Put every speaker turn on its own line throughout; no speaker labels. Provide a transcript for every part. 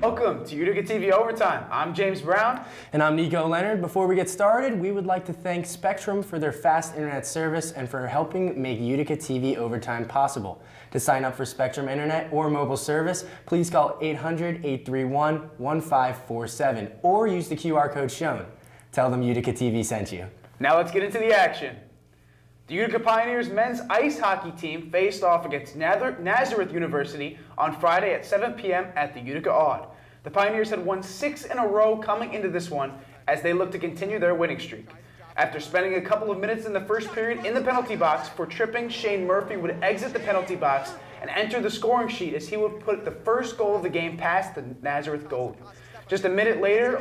Welcome to Utica TV Overtime. I'm James Brown.
And I'm Nico Leonard. Before we get started, we would like to thank Spectrum for their fast internet service and for helping make Utica TV Overtime possible. To sign up for Spectrum Internet or mobile service, please call 800-831-1547 or use the QR code shown. Tell them Utica TV sent you.
Now let's get into the action. The Utica Pioneers men's ice hockey team faced off against Nazareth University on Friday at 7 p.m. at the Utica Aud. The Pioneers had won 6 in a row coming into this one as they look to continue their winning streak. After spending a couple of minutes in the first period in the penalty box for tripping, Shane Murphy would exit the penalty box and enter the scoring sheet as he would put the first goal of the game past the Nazareth goalie. Just a minute later,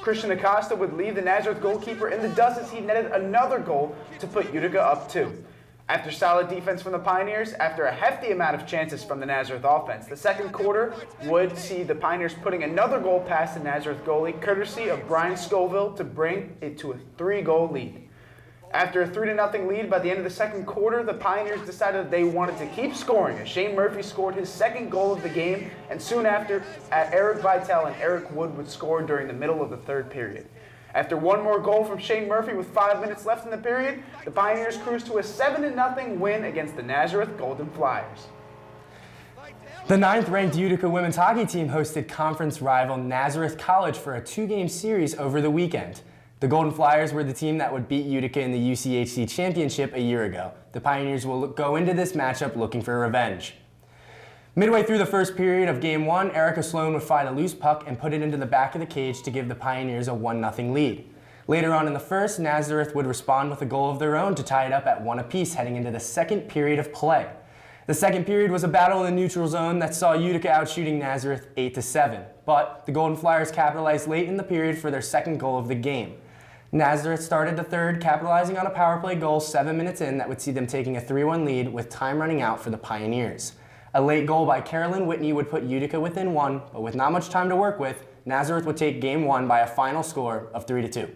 Christian Acosta would leave the Nazareth goalkeeper in the dust as he netted another goal to put Utica up 2. After solid defense from the Pioneers, after a hefty amount of chances from the Nazareth offense, the second quarter would see the Pioneers putting another goal past the Nazareth goalie, courtesy of Brian Scoville, to bring it to a 3-goal lead. After a 3-0 lead by the end of the second quarter, the Pioneers decided they wanted to keep scoring as Shane Murphy scored his second goal of the game, and soon after, Eric Vitale and Eric Wood would score during the middle of the third period. After one more goal from Shane Murphy with 5 minutes left in the period, the Pioneers cruised to a 7-0 win against the Nazareth Golden Flyers.
The 9th-ranked Utica women's hockey team hosted conference rival Nazareth College for a 2-game series over the weekend. The Golden Flyers were the team that would beat Utica in the UCHC Championship a year ago. The Pioneers will go into this matchup looking for revenge. Midway through the first period of Game 1, Erica Sloan would find a loose puck and put it into the back of the cage to give the Pioneers a 1-0 lead. Later on in the first, Nazareth would respond with a goal of their own to tie it up at 1 apiece heading into the second period of play. The second period was a battle in the neutral zone that saw Utica outshooting Nazareth 8-7, but the Golden Flyers capitalized late in the period for their second goal of the game. Nazareth started the third, capitalizing on a power play goal 7 minutes in that would see them taking a 3-1 lead with time running out for the Pioneers. A late goal by Carolyn Whitney would put Utica within 1, but with not much time to work with, Nazareth would take Game 1 by a final score of 3-2.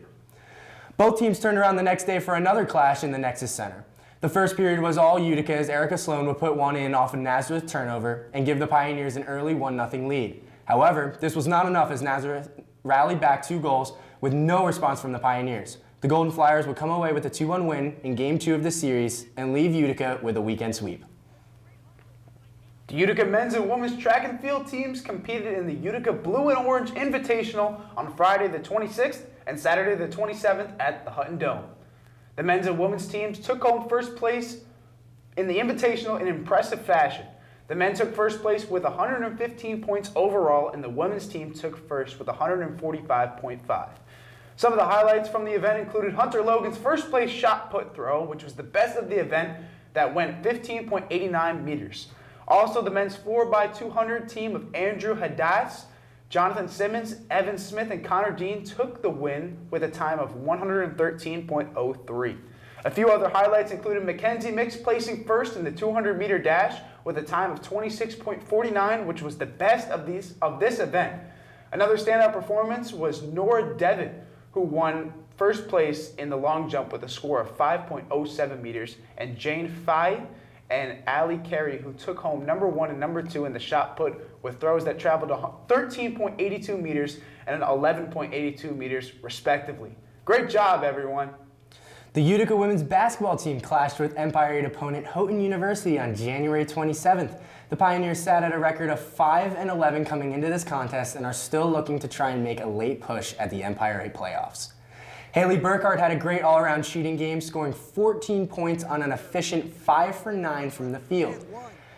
Both teams turned around the next day for another clash in the Nexus Center. The first period was all Utica as Erica Sloan would put one in off a Nazareth turnover and give the Pioneers an early 1-0 lead. However, this was not enough as Nazareth rallied back 2 goals with no response from the Pioneers. The Golden Flyers would come away with a 2-1 win in Game 2 of the series and leave Utica with a weekend sweep.
The Utica men's and women's track and field teams competed in the Utica Blue and Orange Invitational on Friday the 26th and Saturday the 27th at the Hutton Dome. The men's and women's teams took home first place in the Invitational in impressive fashion. The men took first place with 115 points overall, and the women's team took first with 145.5. Some of the highlights from the event included Hunter Logan's first place shot put throw, which was the best of the event, that went 15.89 meters. Also, the men's 4x200 team of Andrew Hadass, Jonathan Simmons, Evan Smith, and Connor Dean took the win with a time of 113.03. A few other highlights included Mackenzie Mix placing first in the 200-meter dash with a time of 26.49, which was the best of this event. Another standout performance was Nora Devon, who won first place in the long jump with a score of 5.07 meters, and Jane Fye and Allie Carey, who took home number 1 and number 2 in the shot put with throws that traveled 13.82 meters and 11.82 meters, respectively. Great job, everyone.
The Utica women's basketball team clashed with Empire 8 opponent Houghton University on January 27th. The Pioneers sat at a record of 5-11 coming into this contest and are still looking to try and make a late push at the Empire 8 playoffs. Haley Burkhardt had a great all-around shooting game, scoring 14 points on an efficient 5 for 9 from the field.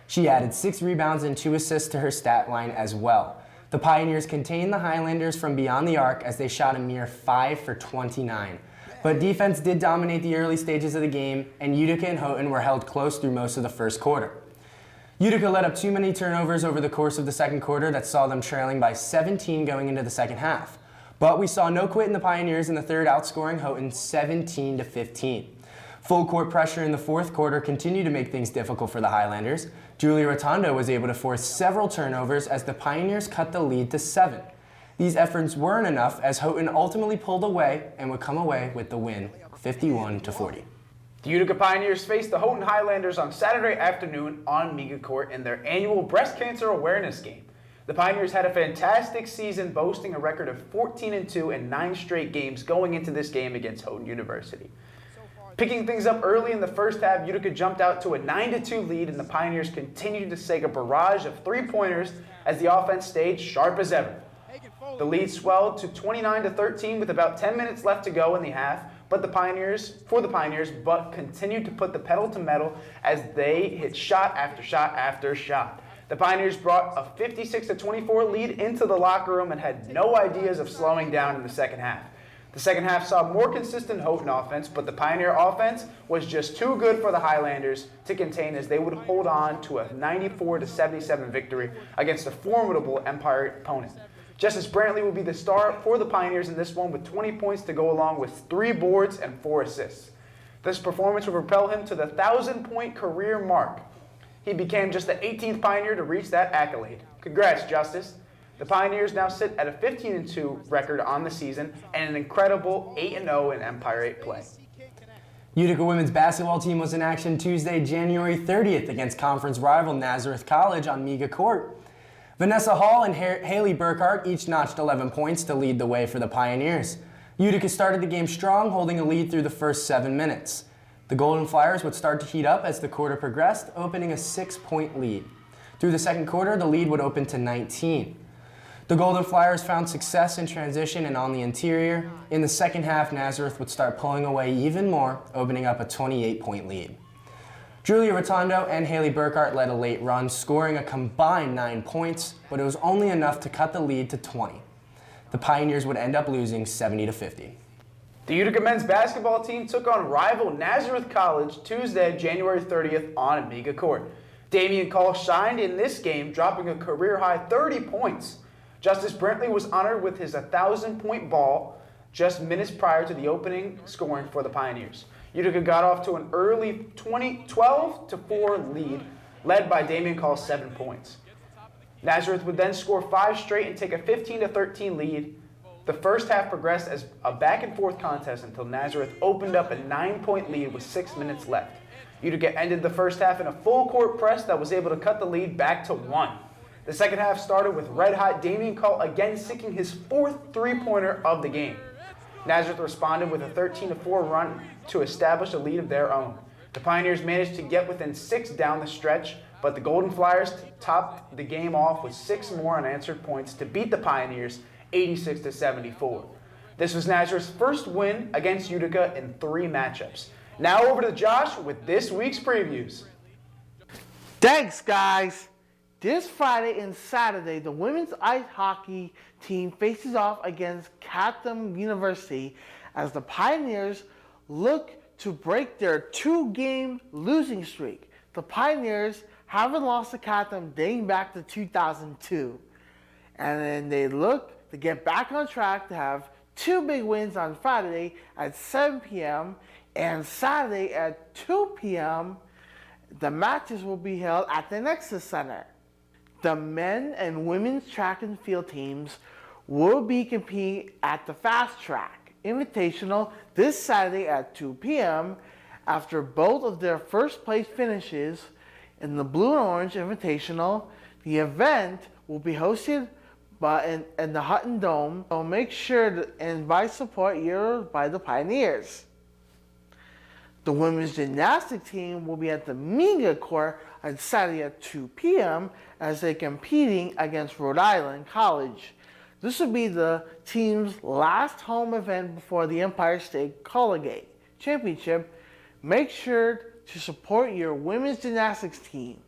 She added 6 rebounds and 2 assists to her stat line as well. The Pioneers contained the Highlanders from beyond the arc as they shot a mere 5 for 29. But defense did dominate the early stages of the game, and Utica and Houghton were held close through most of the first quarter. Utica let up too many turnovers over the course of the second quarter that saw them trailing by 17 going into the second half. But we saw no quit in the Pioneers in the third, outscoring Houghton 17-15. Full court pressure in the fourth quarter continued to make things difficult for the Highlanders. Julia Rotondo was able to force several turnovers as the Pioneers cut the lead to 7. These efforts weren't enough as Houghton ultimately pulled away and would come away with the win, 51-40.
The Utica Pioneers faced the Houghton Highlanders on Saturday afternoon on Mega Court in their annual breast cancer awareness game. The Pioneers had a fantastic season, boasting a record of 14-2 in 9 straight games going into this game against Houghton University. Picking things up early in the first half, Utica jumped out to a 9-2 lead, and the Pioneers continued to sink a barrage of three-pointers as the offense stayed sharp as ever. The lead swelled to 29-13 with about 10 minutes left to go in the half, but the Pioneers continued to put the pedal to metal as they hit shot after shot after shot. The Pioneers brought a 56-24 lead into the locker room and had no ideas of slowing down in the second half. The second half saw more consistent Houghton offense, but the Pioneer offense was just too good for the Highlanders to contain as they would hold on to a 94-77 victory against a formidable Empire opponent. Justice Brantley will be the star for the Pioneers in this one with 20 points to go along with 3 boards and 4 assists. This performance will propel him to the 1,000-point career mark. He became just the 18th Pioneer to reach that accolade. Congrats, Justice. The Pioneers now sit at a 15-2 record on the season and an incredible 8-0 in Empire 8 play.
Utica women's basketball team was in action Tuesday, January 30th against conference rival Nazareth College on Miga Court. Vanessa Hall and Haley Burkhart each notched 11 points to lead the way for the Pioneers. Utica started the game strong, holding a lead through the first 7 minutes. The Golden Flyers would start to heat up as the quarter progressed, opening a 6-point lead. Through the second quarter, the lead would open to 19. The Golden Flyers found success in transition and on the interior. In the second half, Nazareth would start pulling away even more, opening up a 28-point lead. Julia Rotondo and Haley Burkhart led a late run, scoring a combined 9 points, but it was only enough to cut the lead to 20. The Pioneers would end up losing 70-50.
The Utica men's basketball team took on rival Nazareth College Tuesday, January 30th on Amiga Court. Damian Call shined in this game, dropping a career-high 30 points. Justice Brantley was honored with his 1,000-point ball just minutes prior to the opening scoring for the Pioneers. Utica got off to an early 12-4 lead, led by Damian Call's 7 points. Nazareth would then score 5 straight and take a 15-13 lead. The first half progressed as a back-and-forth contest until Nazareth opened up a 9-point lead with 6 minutes left. Utica ended the first half in a full-court press that was able to cut the lead back to 1. The second half started with red-hot Damian Call again sinking his 4th three-pointer of the game. Nazareth responded with a 13-4 run to establish a lead of their own. The Pioneers managed to get within 6 down the stretch, but the Golden Flyers topped the game off with 6 more unanswered points to beat the Pioneers 86-74. This was Nazareth's first win against Utica in 3 matchups. Now over to Josh with this week's previews.
Thanks, guys. This Friday and Saturday, the women's ice hockey team faces off against Chatham University as the Pioneers look to break their 2-game losing streak. The Pioneers haven't lost to Chatham dating back to 2002. And then they look to get back on track to have 2 big wins on Friday at 7 p.m. and Saturday at 2 p.m. The matches will be held at the Nexus Center. The men and women's track and field teams will be competing at the Fast Track Invitational this Saturday at 2 p.m. after both of their first place finishes in the Blue and Orange Invitational. The event will be hosted in the Hutton Dome, so make sure to invite support here by the Pioneers. The women's gymnastics team will be at the Miga Court on Saturday at 2 p.m. as they're competing against Rhode Island College. This will be the team's last home event before the Empire State Collegiate Championship. Make sure to support your women's gymnastics team.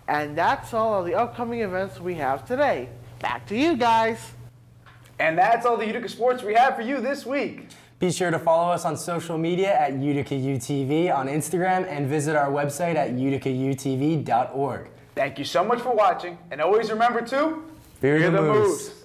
And that's all of the upcoming events we have today. Back to you guys.
And that's all the Utica sports we have for you this week.
Be sure to follow us on social media at UticaUTV on Instagram and visit our website at uticautv.org.
Thank you so much for watching, and always remember to
fear the moose.